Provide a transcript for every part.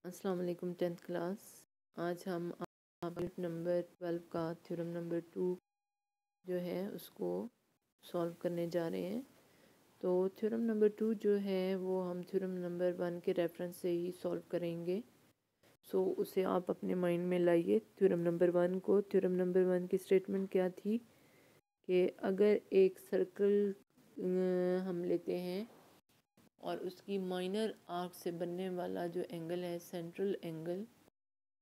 अस्सलाम वालेकुम 10th class. आज हम यूनिट नंबर 12 का थ्योरम नंबर 2 जो है उसको सॉल्व करने जा रहे हैं। तो थ्योरम नंबर 2 जो है वो हम थ्योरम नंबर 1 के रेफरेंस से ही सॉल्व करेंगे। सो उसे आप अपने माइंड में लाइए थ्योरम नंबर 1 को। थ्योरम नंबर 1 की स्टेटमेंट क्या थी कि अगर एक सर्कल हम लेते हैं और उसकी माइनर आर्क से बनने वाला जो एंगल है सेंट्रल एंगल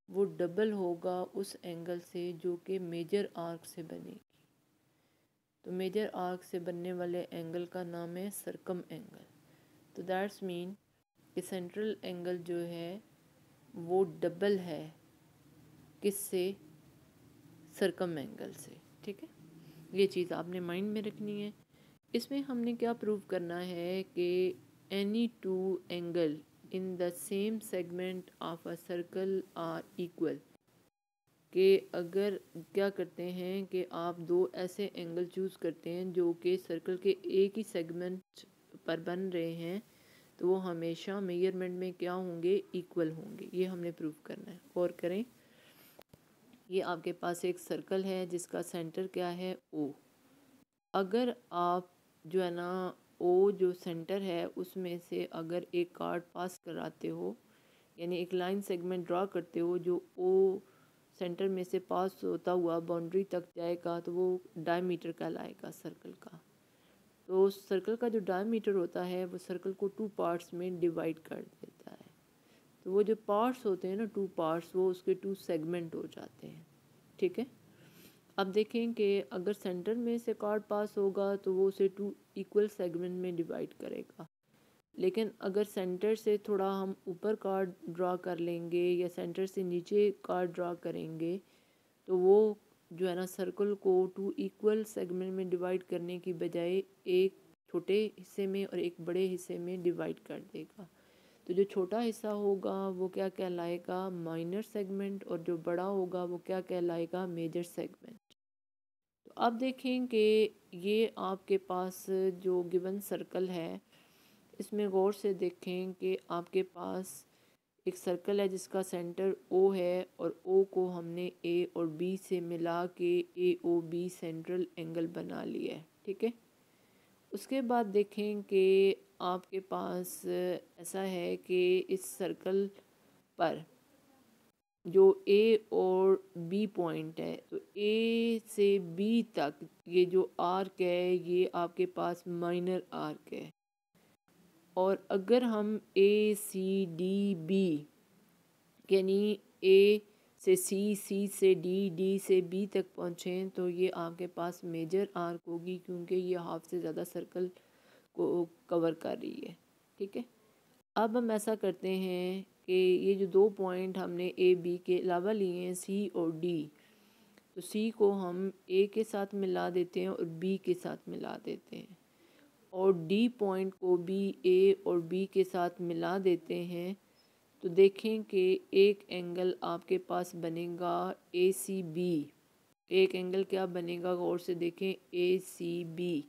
वो डबल होगा उस एंगल से जो कि मेजर आर्क से बनेगी। तो मेजर आर्क से बनने वाले एंगल का नाम है सरकम एंगल। तो दैट्स मीन कि सेंट्रल एंगल जो है वो डबल है किससे? सरकम एंगल से। ठीक है, ये चीज़ आपने माइंड में रखनी है। इसमें हमने क्या प्रूव करना है कि any two angle in the same segment of a circle are equal. कि अगर क्या करते हैं कि आप दो ऐसे एंगल चूज़ करते हैं जो कि सर्कल के एक ही सेगमेंट पर बन रहे हैं तो वो हमेशा मेजरमेंट में क्या होंगे? इक्वल होंगे। ये हमने प्रूव करना है। और करें, ये आपके पास एक सर्कल है जिसका सेंटर क्या है? ओ। अगर आप जो है ना ओ जो सेंटर है उसमें से अगर एक कार्ड पास कराते हो, यानी एक लाइन सेगमेंट ड्रा करते हो जो ओ सेंटर में से पास होता हुआ बाउंड्री तक जाएगा तो वो डायमीटर कहलाएगा सर्कल का। तो सर्कल का जो डायमीटर होता है वो सर्कल को टू पार्ट्स में डिवाइड कर देता है। तो वो जो पार्ट्स होते हैं ना, टू पार्ट्स, वो उसके टू सेगमेंट हो जाते हैं। ठीक है, अब देखें कि अगर सेंटर में से कार्ड पास होगा तो वो उसे टू इक्वल सेगमेंट में डिवाइड करेगा। लेकिन अगर सेंटर से थोड़ा हम ऊपर कार्ड ड्रा कर लेंगे या सेंटर से नीचे कार्ड ड्रा करेंगे तो वो जो है ना सर्कल को टू इक्वल सेगमेंट में डिवाइड करने की बजाय एक छोटे हिस्से में और एक बड़े हिस्से में डिवाइड कर देगा। तो जो छोटा हिस्सा होगा वो क्या कहलाएगा? माइनर सेगमेंट, और जो बड़ा होगा वो क्या कहलाएगा? Major segment. तो अब देखें कि ये आपके पास जो गिवन सर्कल है इसमें गौर से देखें कि आपके पास एक सर्कल है जिसका सेंटर ओ है और ओ को हमने ए और बी से मिला के ए ओ बी सेंट्रल एंगल बना लिया है। ठीक है, उसके बाद देखें कि आपके पास ऐसा है कि इस सर्कल पर जो ए और बी पॉइंट है, तो ए से बी तक ये जो आर्क है ये आपके पास माइनर आर्क है। और अगर हम ए सी डी बी यानी ए से सी, सी से डी, डी से बी तक पहुँचें तो ये आपके पास मेजर आर्क होगी क्योंकि ये हाफ से ज़्यादा सर्कल को कवर कर रही है। ठीक है, अब हम ऐसा करते हैं कि ये जो दो पॉइंट हमने ए बी के अलावा लिए हैं सी और डी, तो सी को हम ए के साथ मिला देते हैं और बी के साथ मिला देते हैं, और डी पॉइंट को भी ए और बी के साथ मिला देते हैं। तो देखें कि एक एंगल आपके पास बनेगा ए सी बी। एक एंगल क्या बनेगा? गौर से देखें, ए सी बी,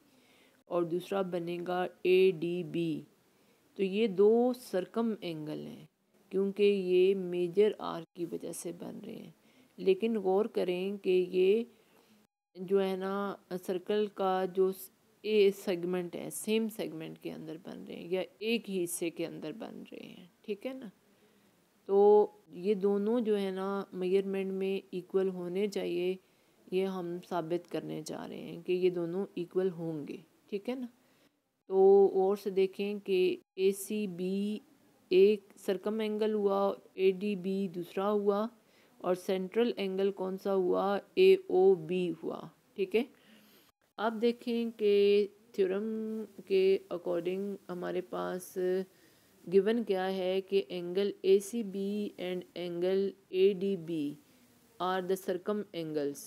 और दूसरा बनेगा ए डी बी। तो ये दो सरकम एंगल हैं क्योंकि ये मेजर आर्क की वजह से बन रहे हैं। लेकिन गौर करें कि ये जो है ना सर्कल का जो ए सेगमेंट है सेम सेगमेंट के अंदर बन रहे हैं या एक ही हिस्से के अंदर बन रहे हैं। ठीक है ना, तो ये दोनों जो है ना मेजरमेंट में इक्वल होने चाहिए। ये हम साबित करने जा रहे हैं कि ये दोनों इक्वल होंगे। ठीक है ना, तो और से देखें कि ए सी बी एक सरकम एंगल हुआ, ए डी बी दूसरा हुआ, और सेंट्रल एंगल कौन सा हुआ? ए ओ बी हुआ। ठीक है, अब देखें कि थ्योरम के अकॉर्डिंग हमारे पास गिवन क्या है कि angle A C B and angle A D B are the circum angles.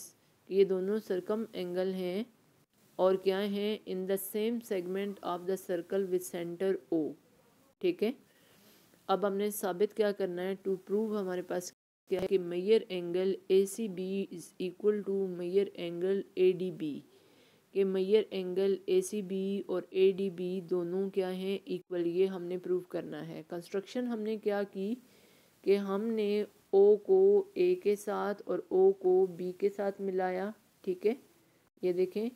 ये दोनों सरकम एंगल हैं और क्या हैं? In the same segment of the circle with centre O. ठीक है, अब हमने साबित क्या करना है? टू प्रूव हमारे पास क्या है कि major angle A C B is equal to major angle A D B. कि major angle A C B और ए डी बी दोनों क्या हैं? इक्वल। ये हमने प्रूव करना है। कंस्ट्रक्शन हमने क्या की कि हमने ओ को ए के साथ और ओ को बी के साथ मिलाया, ठीक है। ये देखें,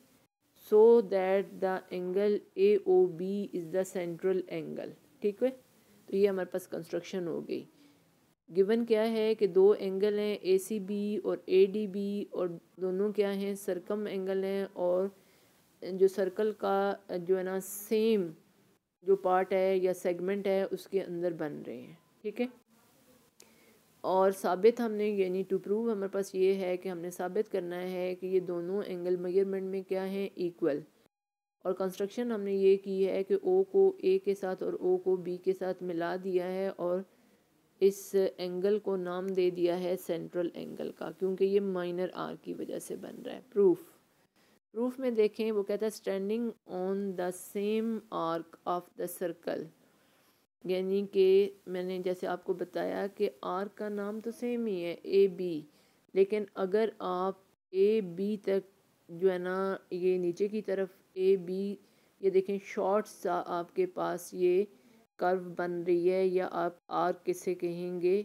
so that the angle A O B is the central angle, ठीक है। तो ये हमारे पास कंस्ट्रक्शन हो गई। गिवन क्या है कि दो एंगल हैं ए सी बी और ए डी बी, और दोनों क्या हैं, सरकम एंगल हैं, और जो सर्कल का जो है ना सेम जो पार्ट है या सेगमेंट है उसके अंदर बन रहे हैं, ठीक है। और साबित हमने यानी टू प्रूव हमारे पास ये है कि हमने साबित करना है कि ये दोनों एंगल मेजरमेंट में क्या हैं, इक्वल। और कंस्ट्रक्शन हमने ये की है कि ओ को ए के साथ और ओ को बी के साथ मिला दिया है और इस एंगल को नाम दे दिया है सेंट्रल एंगल का, क्योंकि ये माइनर आर की वजह से बन रहा है। प्रूफ में देखें, वो कहता है standing on the same arc of the circle, यानी कि मैंने जैसे आपको बताया कि आर्क का नाम तो सेम ही है ए बी, लेकिन अगर आप ए बी तक जो है ना ये नीचे की तरफ ए बी, ये देखें शॉर्ट सा आपके पास ये कर्व बन रही है, या आप आर्क किसे कहेंगे,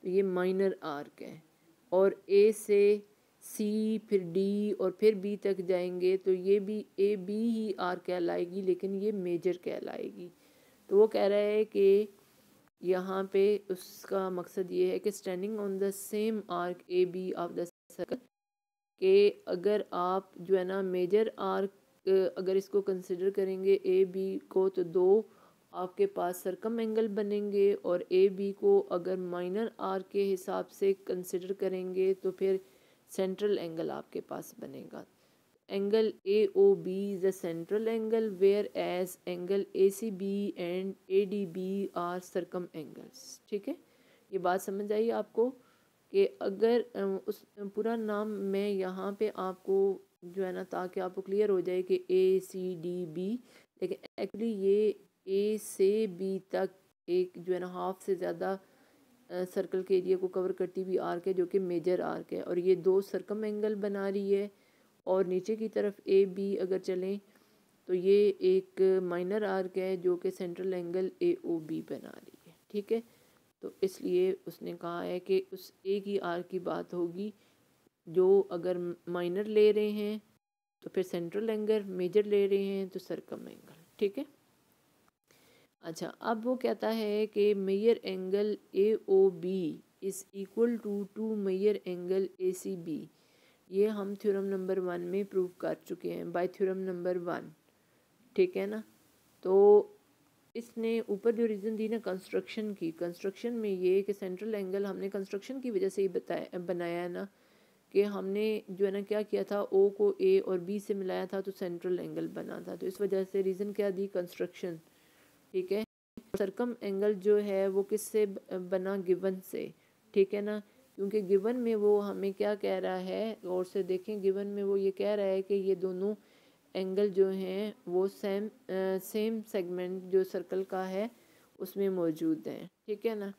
तो ये माइनर आर्क है। और ए से सी फिर डी और फिर बी तक जाएंगे तो ये भी ए बी ही आर्क कहलाएगी, लेकिन ये मेजर कहलाएगी। तो वो कह रहा है कि यहाँ पे उसका मकसद ये है कि standing on the same arc A B of the circle, कि अगर आप जो है ना मेजर आर्क अगर इसको कंसिडर करेंगे ए बी को, तो दो आपके पास सरकम एंगल बनेंगे, और ए बी को अगर माइनर आर्क के हिसाब से कंसिडर करेंगे तो फिर सेंट्रल एंगल आपके पास बनेगा। Angle A O B is the central angle, where as angle A C B and A D B are circum angles, ठीक है। ये बात समझ आई आपको कि अगर उस पूरा नाम मैं यहाँ पे आपको जो है ना ताकि आपको क्लियर हो जाए कि ए सी डी बी, लेकिन एक्चुअली ये ए से बी तक एक जो है ना हाफ से ज़्यादा सर्कल के एरिया को कवर करती हुई आर्क है, जो कि मेजर आर्क है, और ये दो सरकम एंगल बना रही है। और नीचे की तरफ ए बी अगर चलें तो ये एक माइनर आर्क है जो कि central angle A O B बना रही है, ठीक है। तो इसलिए उसने कहा है कि उस ए की आर्क की बात होगी, जो अगर माइनर ले रहे हैं तो फिर सेंट्रल एंगल, मेजर ले रहे हैं तो सरकम एंगल, ठीक है। अच्छा, अब वो कहता है कि major angle A O B is equal to two major angle A C B. ये हम थ्योरम नंबर 1 में प्रूव कर चुके हैं बाय थ्योरम नंबर 1, ठीक है ना। तो इसने ऊपर जो रीज़न दी ना कंस्ट्रक्शन में ये कि सेंट्रल एंगल हमने कंस्ट्रक्शन की वजह से ही बनाया है ना, कि हमने जो है ना क्या किया था, ओ को ए और बी से मिलाया था तो सेंट्रल एंगल बना था। तो इस वजह से रीज़न क्या दी, कंस्ट्रक्शन, ठीक है। सरकम एंगल जो है वो किससे बना, गिवन से, ठीक है ना। क्योंकि गिवन में वो हमें क्या कह रहा है, और से देखें, गिवन में वो ये कह रहा है कि ये दोनों एंगल जो हैं वो सेम सेगमेंट जो सर्कल का है उसमें मौजूद हैं, ठीक है ना।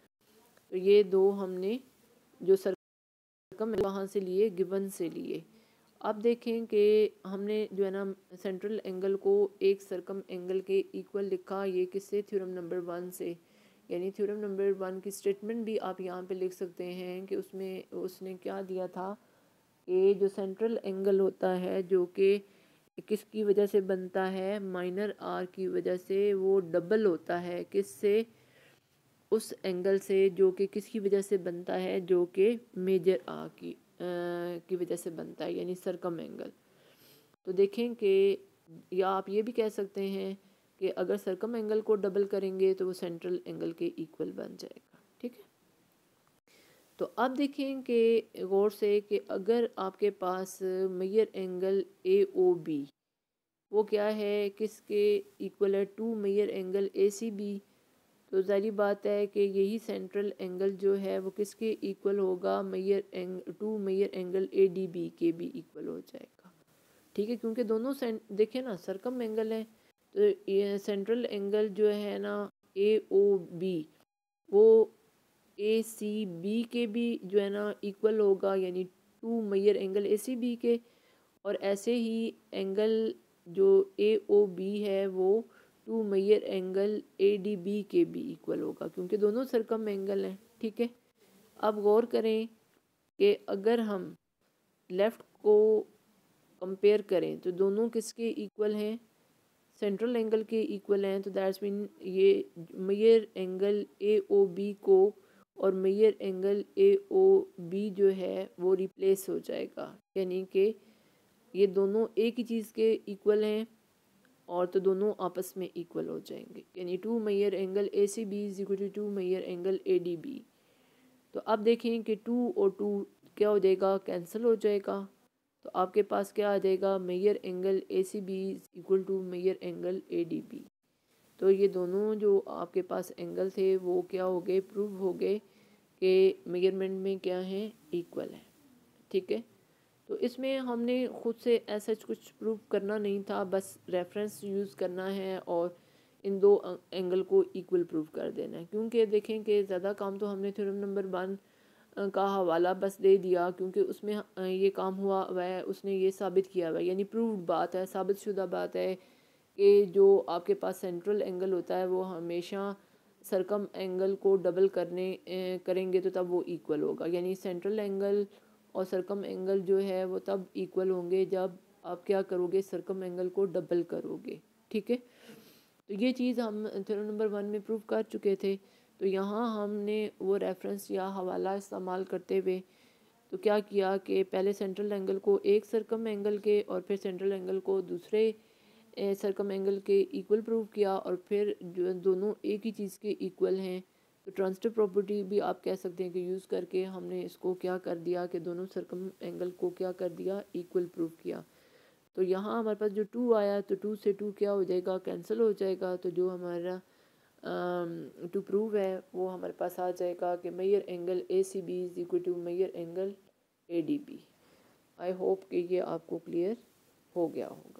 तो ये दो हमने जो सरकम वहाँ से लिए, गिवन से लिए। अब देखें कि हमने जो है ना सेंट्रल एंगल को एक सरकम एंगल के इक्वल लिखा, ये किससे, थ्योरम नंबर 1 से। यानी थ्योरम नंबर 1 की स्टेटमेंट भी आप यहाँ पे लिख सकते हैं कि उसमें उसने क्या दिया था कि जो सेंट्रल एंगल होता है जो कि किसकी वजह से बनता है, माइनर आर की वजह से, वो डबल होता है किससे, उस एंगल से जो कि किसकी वजह से बनता है, जो कि मेजर आर की वजह से बनता है, यानी सरकम एंगल। तो देखें कि या आप ये भी कह सकते हैं कि अगर सरकम एंगल को डबल करेंगे तो वो सेंट्रल एंगल के इक्वल बन जाएगा, ठीक है। तो अब देखें कि गौर से कि अगर आपके पास major angle A O B वो क्या है, किसके इक्वल है, to major angle A C B, तो ज़ाहिर बात है कि यही सेंट्रल एंगल जो है वो किसके इक्वल होगा, two major angle A D B के भी इक्वल हो जाएगा, ठीक है। क्योंकि दोनों देखें ना सरकम एंगल है, तो ये सेंट्रल एंगल जो है ना ए ओ बी वो ए सी बी के भी जो है ना इक्वल होगा, यानी two major angle A C B के। और ऐसे ही एंगल जो ए ओ बी है वो two major angle A D B के भी इक्वल होगा, क्योंकि दोनों सरकम एंगल हैं, ठीक है। अब गौर करें कि अगर हम लेफ़्ट को कंपेयर करें तो दोनों किसके इक्वल हैं, सेंट्रल एंगल के इक्वल हैं। तो दैट्स मीन ये major angle A O B को और major angle A O B जो है वो रिप्लेस हो जाएगा, यानी कि ये दोनों एक ही चीज़ के इक्वल हैं और तो दोनों आपस में इक्वल हो जाएंगे, यानी 2 major angle A C B is equal to 2 major angle A D B. तो अब देखें कि 2 और 2 क्या हो जाएगा, कैंसिल हो जाएगा। तो आपके पास क्या आ जाएगा, major angle A C B is equal to major angle A D B. तो ये दोनों जो आपके पास एंगल थे वो क्या हो गए, प्रूव हो गए कि मेजरमेंट में क्या है, इक्वल है। ठीक है, तो इसमें हमने ख़ुद से ऐसा कुछ प्रूव करना नहीं था, बस रेफरेंस यूज़ करना है और इन दो एंगल को इक्वल प्रूव कर देना है। क्योंकि देखें कि ज़्यादा काम तो हमने थ्योरम नंबर 1 का हवाला बस दे दिया, क्योंकि उसमें ये काम हुआ हुआ है, उसने ये साबित किया हुआ है, यानी प्रूव्ड बात है, साबित शुदा बात है कि जो आपके पास सेंट्रल एंगल होता है वो हमेशा सरकम एंगल को डबल करेंगे तो तब वो इक्वल होगा। यानी सेंट्रल एंगल और सरकम एंगल जो है वो तब इक्वल होंगे जब आप क्या करोगे, सरकम एंगल को डबल करोगे। ठीक है, तो ये चीज़ हम थ्योरम नंबर 1 में प्रूव कर चुके थे। तो यहाँ हमने वो रेफरेंस या हवाला इस्तेमाल करते हुए तो क्या किया कि पहले सेंट्रल एंगल को एक सरकम एंगल के और फिर सेंट्रल एंगल को दूसरे सरकम एंगल के इक्वल प्रूव किया, और फिर जो दोनों एक ही चीज़ के इक्वल हैं तो ट्रांजिटिव प्रॉपर्टी भी आप कह सकते हैं कि यूज़ करके हमने इसको क्या कर दिया कि दोनों सरकम एंगल को क्या कर दिया, इक्वल प्रूव किया। तो यहाँ हमारे पास जो 2 आया तो 2 से 2 क्या हो जाएगा, कैंसिल हो जाएगा। तो जो हमारा टू प्रूव है वो हमारे पास आ जाएगा कि major angle A C B is equal to major angle A D B. I hope कि ये आपको क्लियर हो गया होगा।